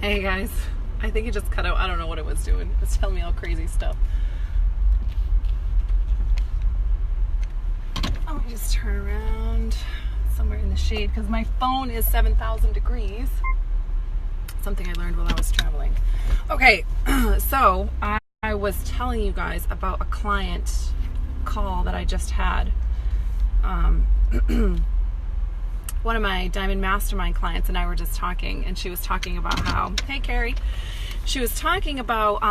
Hey guys, I think it just cut out. I don't know what it was doing. It was telling me all crazy stuff. Let me just turn around somewhere in the shade because my phone is 7,000 degrees. Something I learned while I was traveling. Okay, so I was telling you guys about a client call that I just had. One of my Diamond Mastermind clients and I were just talking, and she was talking about how, hey Carrie, she was talking about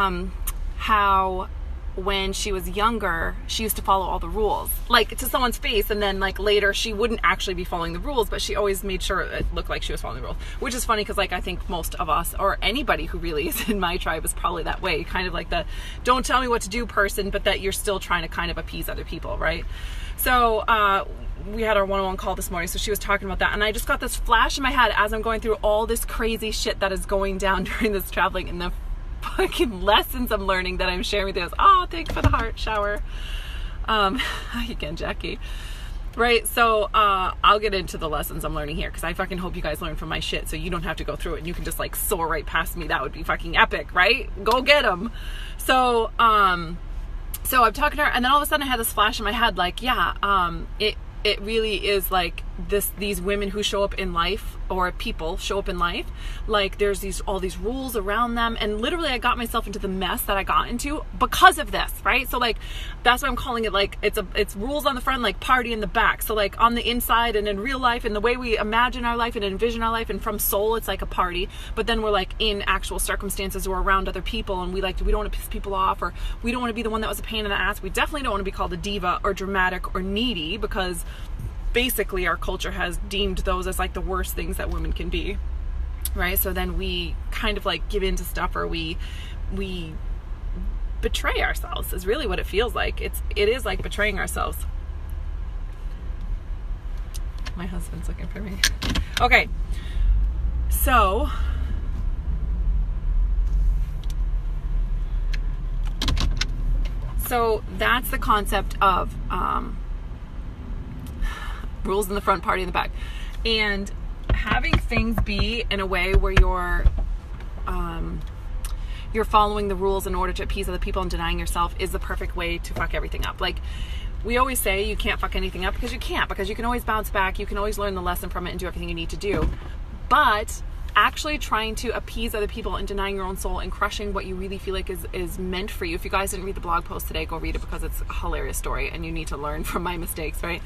how when she was younger, she used to follow all the rules, like to someone's face, and then like later she wouldn't actually be following the rules, but she always made sure it looked like she was following the rules, which is funny because like I think most of us, or anybody who really is in my tribe, is probably that way, kind of like the don't tell me what to do person, but that you're still trying to kind of appease other people, right? So we had our one-on-one call this morning, so she was talking about that, and I just got this flash in my head as I'm going through all this crazy shit that is going down during this traveling, and the fucking lessons I'm learning that I'm sharing with you. Oh, thanks for the heart shower. Hi again, Jackie. Right, so I'll get into the lessons I'm learning here because I fucking hope you guys learn from my shit so you don't have to go through it and you can just like soar right past me. That would be fucking epic, right? Go get them. So I'm talking to her, and then all of a sudden I had this flash in my head, like, yeah, it really is like these women who show up in life, or people show up in life, like there's all these rules around them, and literally I got myself into the mess that I got into because of this, right? So like that's why I'm calling it, like it's rules on the front, like party in the back. So like on the inside and in real life and the way we imagine our life and envision our life, and from soul it's like a party, but then we're like in actual circumstances or around other people, and we don't want to piss people off, or we don't want to be the one that was a pain in the ass. We definitely don't want to be called a diva or dramatic or needy, because basically our culture has deemed those as like the worst things that women can be, right? So then we kind of like give into stuff, or we betray ourselves is really what it feels like. It is like betraying ourselves. My husband's looking for me. Okay, so that's the concept of rules in the front, party in the back, and having things be in a way where you're following the rules in order to appease other people and denying yourself is the perfect way to fuck everything up. Like we always say, you can't fuck anything up, because you can't, because you can always bounce back, you can always learn the lesson from it and do everything you need to do. But actually trying to appease other people and denying your own soul and crushing what you really feel like is meant for you. If you guys didn't read the blog post today, go read it, because it's a hilarious story and you need to learn from my mistakes, right?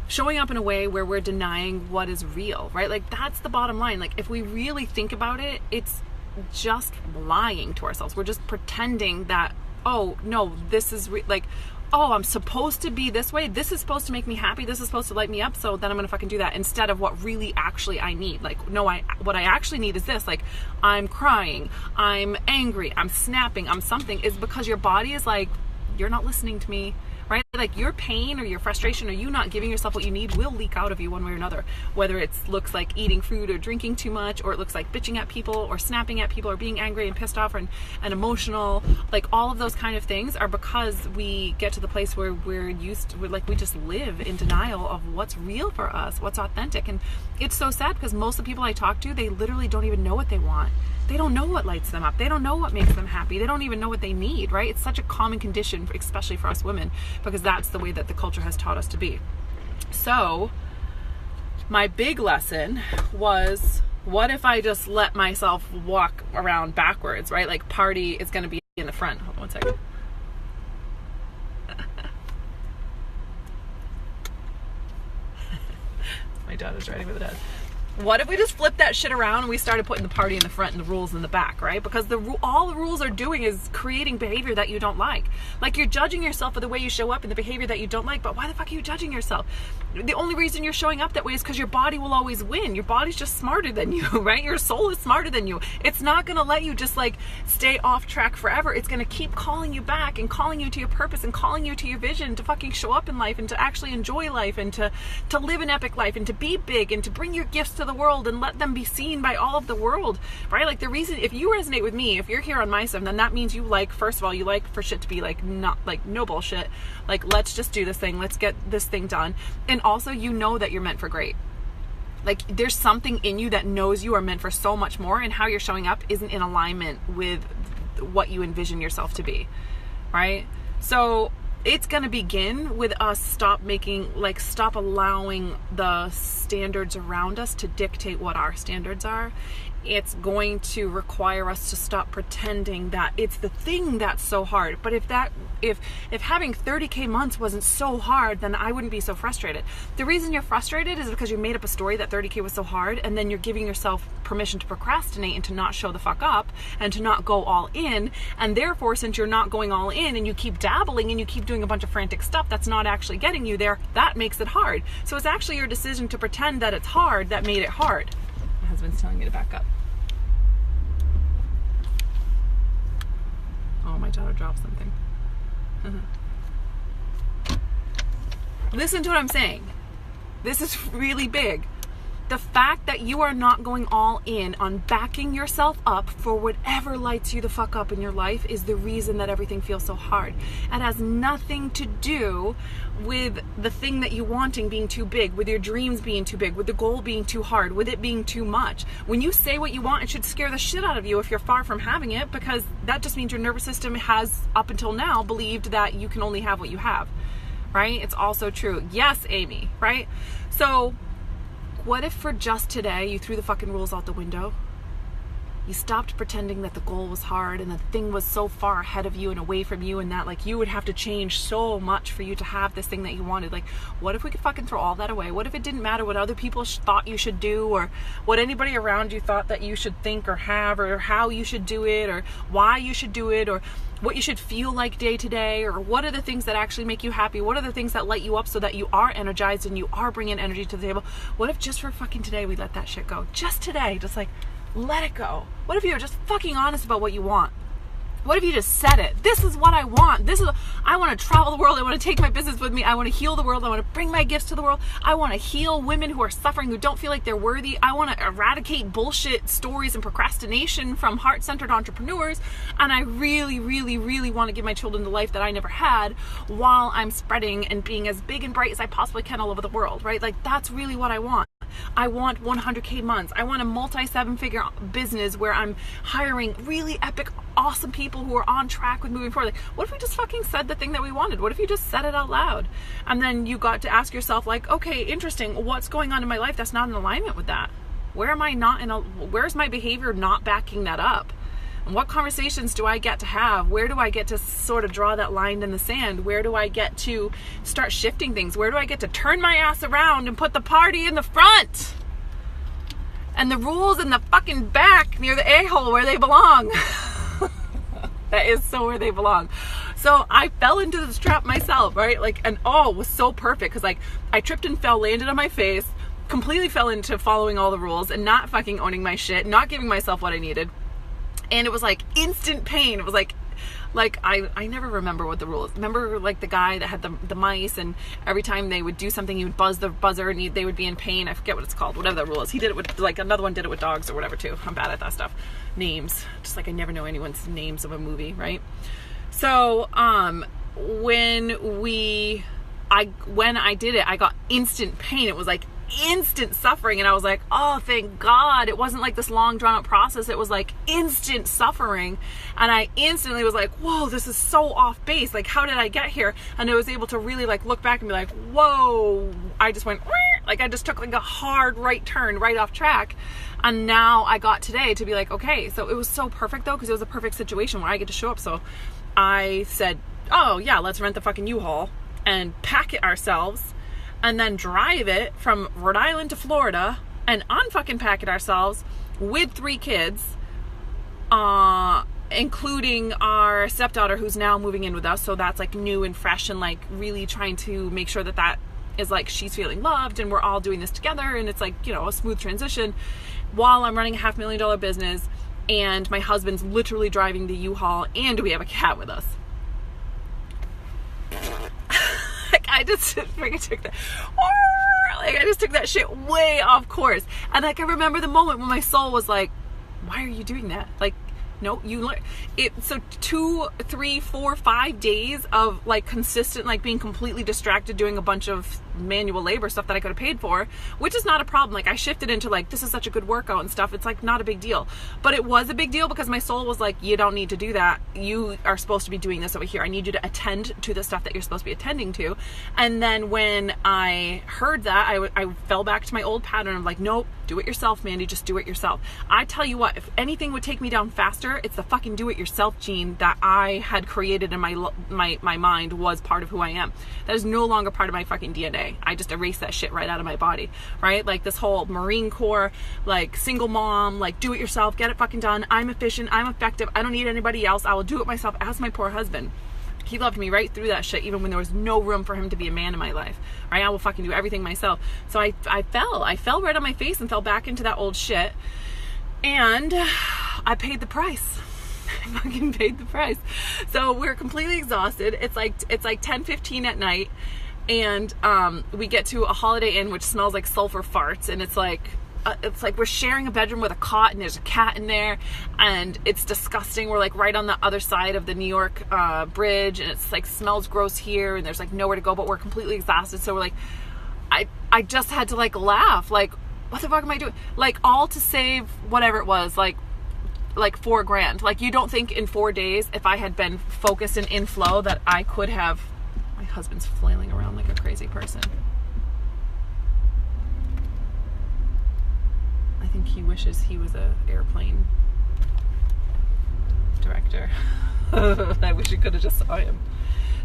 Showing up in a way where we're denying what is real, right? Like that's the bottom line. Like if we really think about it, it's just lying to ourselves. We're just pretending that, oh no, this is like, oh, I'm supposed to be this way, this is supposed to make me happy, this is supposed to light me up, so then I'm gonna fucking do that, instead of what really actually I need. Like, no, what I actually need is this. Like, I'm crying, I'm angry, I'm snapping, I'm something, is because your body is like, you're not listening to me, right? Like your pain or your frustration or you not giving yourself what you need will leak out of you one way or another, whether it looks like eating food or drinking too much, or it looks like bitching at people or snapping at people or being angry and pissed off and emotional. Like all of those kind of things are because we get to the place where we just live in denial of what's real for us, what's authentic. And it's so sad because most of the people I talk to, they literally don't even know what they want. They don't know what lights them up. They don't know what makes them happy. They don't even know what they need, right? It's such a common condition, especially for us women, because that's the way that the culture has taught us to be. So my big lesson was, what if I just let myself walk around backwards, right? Like party is going to be in the front. Hold on one second. My daughter's riding with the dad. What if we just flipped that shit around and we started putting the party in the front and the rules in the back, right? Because all the rules are doing is creating behavior that you don't like. Like you're judging yourself for the way you show up and the behavior that you don't like, but why the fuck are you judging yourself? The only reason you're showing up that way is because your body will always win. Your body's just smarter than you, right? Your soul is smarter than you. It's not going to let you just like stay off track forever. It's going to keep calling you back and calling you to your purpose and calling you to your vision to fucking show up in life and to actually enjoy life and to live an epic life and to be big and to bring your gifts to the world and let them be seen by all of the world, right? Like the reason, if you resonate with me, if you're here on my stuff, then that means you like, first of all, you like for shit to be like, not like no bullshit, like let's just do this thing, let's get this thing done, and also you know that you're meant for great. Like, there's something in you that knows you are meant for so much more, and how you're showing up isn't in alignment with what you envision yourself to be, right? So it's going to begin with us stop allowing the standards around us to dictate what our standards are. It's going to require us to stop pretending that it's the thing that's so hard. But if having 30K months wasn't so hard, then I wouldn't be so frustrated. The reason you're frustrated is because you made up a story that 30K was so hard, and then you're giving yourself permission to procrastinate and to not show the fuck up and to not go all in. And therefore, since you're not going all in and you keep dabbling and you keep doing a bunch of frantic stuff that's not actually getting you there, that makes it hard. So it's actually your decision to pretend that it's hard that made it hard. My husband's telling me to back up. Oh, my daughter dropped something. Listen to what I'm saying. This is really big. The fact that you are not going all in on backing yourself up for whatever lights you the fuck up in your life is the reason that everything feels so hard. It has nothing to do with the thing that you're wanting being too big, with your dreams being too big, with the goal being too hard, with it being too much. When you say what you want, it should scare the shit out of you if you're far from having it, because that just means your nervous system has, up until now, believed that you can only have what you have, right? It's also true. Yes, Amy, right? So what if for just today you threw the fucking rules out the window? You stopped pretending that the goal was hard and the thing was so far ahead of you and away from you, and that like you would have to change so much for you to have this thing that you wanted. Like, what if we could fucking throw all that away? What if it didn't matter what other people thought you should do, or what anybody around you thought that you should think or have, or how you should do it, or why you should do it, or what you should feel like day to day, or what are the things that actually make you happy? What are the things that light you up so that you are energized and you are bringing energy to the table? What if just for fucking today we let that shit go? Just today, just like let it go. What if you're just fucking honest about what you want? What if you just said it? This is what I want. I want to travel the world. I want to take my business with me. I want to heal the world. I want to bring my gifts to the world. I want to heal women who are suffering, who don't feel like they're worthy. I want to eradicate bullshit stories and procrastination from heart-centered entrepreneurs. And I really, really, really want to give my children the life that I never had, while I'm spreading and being as big and bright as I possibly can all over the world, right? Like, that's really what I want. I want 100K months. I want a multi-7-figure business where I'm hiring really epic, awesome people who are on track with moving forward. Like, what if we just fucking said the thing that we wanted? What if you just said it out loud? And then you got to ask yourself, like, okay, interesting. What's going on in my life that's not in alignment with that? Where's my behavior not backing that up? And what conversations do I get to have? Where do I get to sort of draw that line in the sand? Where do I get to start shifting things? Where do I get to turn my ass around and put the party in the front? And the rules in the fucking back near the a-hole where they belong. That is so where they belong. So I fell into this trap myself, right? Like, and it was so perfect, because like I tripped and fell, landed on my face, completely fell into following all the rules and not fucking owning my shit, not giving myself what I needed. And it was like instant pain. It was like I never remember what the rule is. Remember like the guy that had the mice, and every time they would do something, he would buzz the buzzer and they would be in pain. I forget what it's called, whatever that rule is. He did it with, like, another one did it with dogs or whatever too. I'm bad at that stuff. Names. Just like I never know anyone's names of a movie, right? So when I did it, I got instant pain. It was like instant suffering, and I was like, oh, thank God it wasn't like this long drawn out process. It was like instant suffering, and I instantly was like, whoa, this is so off base. Like, how did I get here? And I was able to really like look back and be like, whoa, I just went like, I just took like a hard right turn right off track. And now I got today to be like, okay, so it was so perfect though, because it was a perfect situation where I get to show up. So I said, oh yeah, let's rent the fucking U-Haul and pack it ourselves, and then drive it from Rhode Island to Florida and unfucking pack it ourselves with 3 kids, including our stepdaughter who's now moving in with us. So that's like new and fresh, and like really trying to make sure that that is like she's feeling loved and we're all doing this together, and it's like, you know, a smooth transition while I'm running a $500,000 business and my husband's literally driving the U-Haul and we have a cat with us. Like, I just freaking took that. Like, I just took that shit way off course. And like, I remember the moment when my soul was like, why are you doing that? Like, no, you learn it. So 2, 3, 4, 5 days of like consistent, like being completely distracted, doing a bunch of manual labor stuff that I could have paid for, which is not a problem. Like I shifted into like, this is such a good workout and stuff. It's like not a big deal, but it was a big deal because my soul was like, you don't need to do that. You are supposed to be doing this over here. I need you to attend to the stuff that you're supposed to be attending to. And then when I heard that, I fell back to my old pattern of like, nope, do it yourself, Mandy, just do it yourself. I tell you what, if anything would take me down faster, it's the fucking do it yourself gene that I had created in my mind was part of who I am. That is no longer part of my fucking DNA. I just erased that shit right out of my body, right? Like this whole Marine Corps, like single mom, like do it yourself, get it fucking done. I'm efficient, I'm effective, I don't need anybody else, I will do it myself. Ask my poor husband. He loved me right through that shit, even when there was no room for him to be a man in my life, right? I will fucking do everything myself. So I fell right on my face and fell back into that old shit. And I paid the price. I fucking paid the price. So we're completely exhausted. It's like 10:15 at night. And we get to a Holiday Inn, which smells like sulfur farts. And it's like we're sharing a bedroom with a cot and there's a cat in there and it's disgusting. We're like right on the other side of the New York bridge and it's like smells gross here and there's like nowhere to go, but we're completely exhausted. So we're like, I just had to like laugh, like what the fuck am I doing? Like all to save whatever it was, like $4,000. Like you don't think in 4 days, if I had been focused and in flow, that I could have. My husband's flailing around like a crazy person. I think he wishes he was a airplane director. I wish you could have just saw him.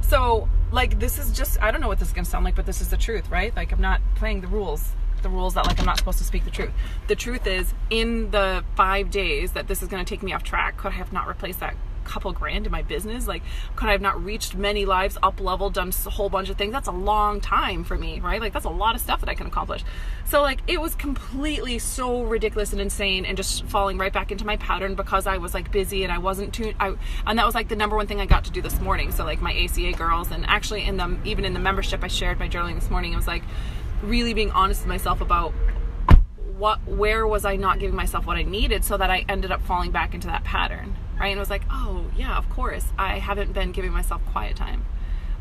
So like this is just, I don't know what this is gonna sound like, but this is the truth, right? Like I'm not playing the rules that like I'm not supposed to speak the truth. The truth is, in the 5 days that this is gonna take me off track, could I have not replaced that couple grand in my business? Like could I have not reached many lives, up leveled, done a whole bunch of things? That's a long time for me, right? Like that's a lot of stuff that I can accomplish. So like it was completely so ridiculous and insane and just falling right back into my pattern because I was like busy and I wasn't tuned. And that was like the number one thing I got to do this morning. So like my ACA girls, and actually even in the membership I shared my journaling this morning, it was like really being honest with myself about where was I not giving myself what I needed, so that I ended up falling back into that pattern. Right? And it was like, oh yeah, of course, I haven't been giving myself quiet time.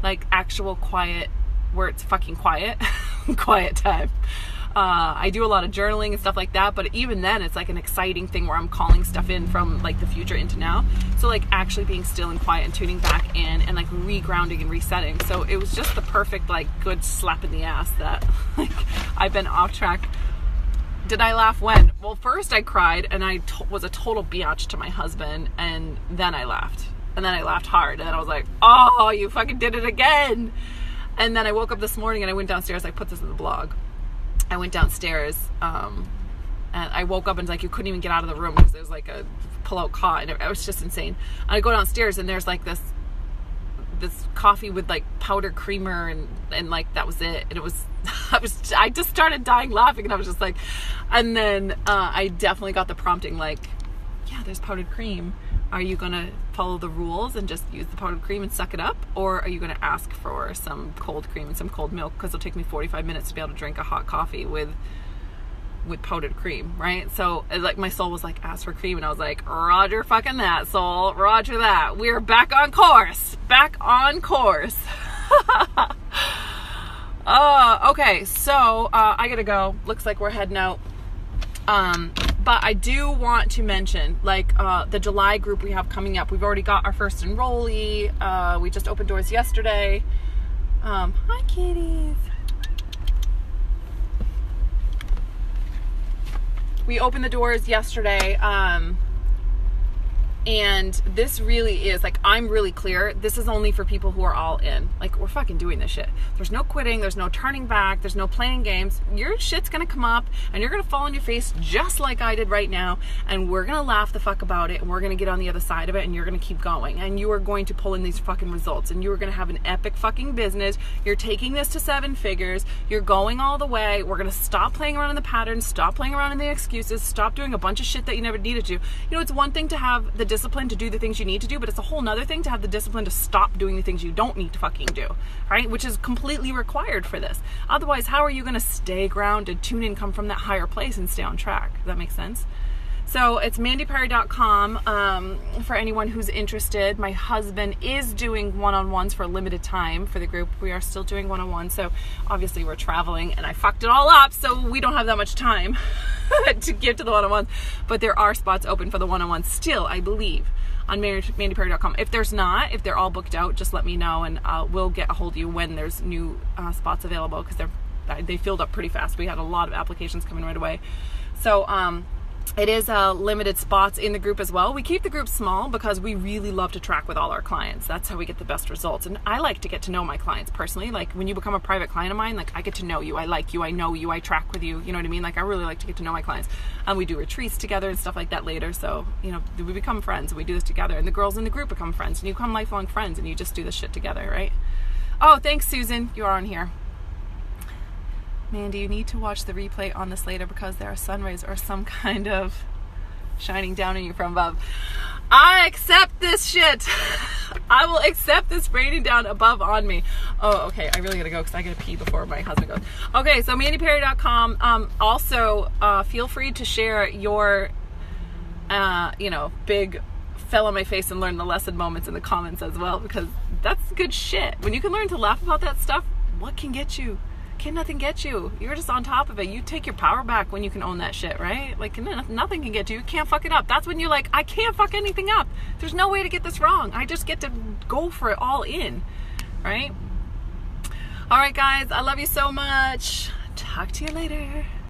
Like actual quiet, where it's fucking quiet, quiet time. I do a lot of journaling and stuff like that, but even then it's like an exciting thing where I'm calling stuff in from like the future into now. So like actually being still and quiet and tuning back in and like re-grounding and resetting. So it was just the perfect like good slap in the ass that like I've been off track. Did I laugh when? Well, first I cried and I was a total biatch to my husband, and then I laughed. And then I laughed hard, and then I was like, oh, you fucking did it again. And then I woke up this morning and I went downstairs. I put this in the blog. I went downstairs and I woke up and like you couldn't even get out of the room because there was like a pull-out cot, and it was just insane. And I go downstairs and there's like this coffee with like powdered creamer and like that was it. And it was I just started dying laughing, and I was just like, and then I definitely got the prompting like, yeah, there's powdered cream. Are you gonna follow the rules and just use the powdered cream and suck it up, or are you gonna ask for some cold cream and some cold milk, because it'll take me 45 minutes to be able to drink a hot coffee with powdered cream, right? So like my soul was like, ask for cream, and I was like, roger fucking that, soul, roger that. We're back on course. Okay, so I gotta go. Looks like we're heading out. But I do want to mention, like, the July group we have coming up. We've already got our first enrollee. We just opened doors yesterday. Hi, kitties. We opened the doors yesterday. And this really is, like, I'm really clear. This is only for people who are all in. Like, we're fucking doing this shit. There's no quitting. There's no turning back. There's no playing games. Your shit's gonna come up and you're gonna fall on your face just like I did right now. And we're gonna laugh the fuck about it. And we're gonna get on the other side of it. And you're gonna keep going. And you are going to pull in these fucking results. And you are gonna have an epic fucking business. You're taking this to 7 figures. You're going all the way. We're gonna stop playing around in the patterns. Stop playing around in the excuses. Stop doing a bunch of shit that you never needed to. You know, it's one thing to have the discipline to do the things you need to do, but it's a whole nother thing to have the discipline to stop doing the things you don't need to fucking do, right? Which is completely required for this. Otherwise, how are you going to stay grounded, tune in, come from that higher place and stay on track? Does that make sense? So it's mandyperry.com for anyone who's interested. My husband is doing one-on-ones for a limited time for the group. We are still doing one-on-ones. So obviously we're traveling and I fucked it all up. So we don't have that much time to give to the one-on-ones. But there are spots open for the one-on-ones still, I believe, on mandyperry.com. If there's not, if they're all booked out, just let me know and we'll get a hold of you when there's new spots available, because they filled up pretty fast. We had a lot of applications coming right away. So it is limited spots in the group as well. We keep the group small because we really love to track with all our clients. That's how we get the best results. And I like to get to know my clients personally. Like when you become a private client of mine, like I get to know you. I like you. I know you. I track with you. You know what I mean? Like I really like to get to know my clients. And we do retreats together and stuff like that later. So, you know, we become friends and we do this together. And the girls in the group become friends. And you become lifelong friends and you just do this shit together, right? Oh, thanks, Susan. You are on here. Mandy, you need to watch the replay on this later because there are sun rays or some kind of shining down on you from above. I accept this shit. I will accept this raining down above on me. Oh, okay. I really gotta go because I gotta pee before my husband goes. Okay, so mandyperry.com. Also, feel free to share your, big fell on my face and learn the lesson moments in the comments as well, because that's good shit. When you can learn to laugh about that stuff, what can get you? Can nothing get you? You're just on top of it. You take your power back when you can own that shit, right? Like nothing can get you. You can't fuck it up. That's when you're like, I can't fuck anything up. There's no way to get this wrong. I just get to go for it all in, right? All right, guys. I love you so much. Talk to you later.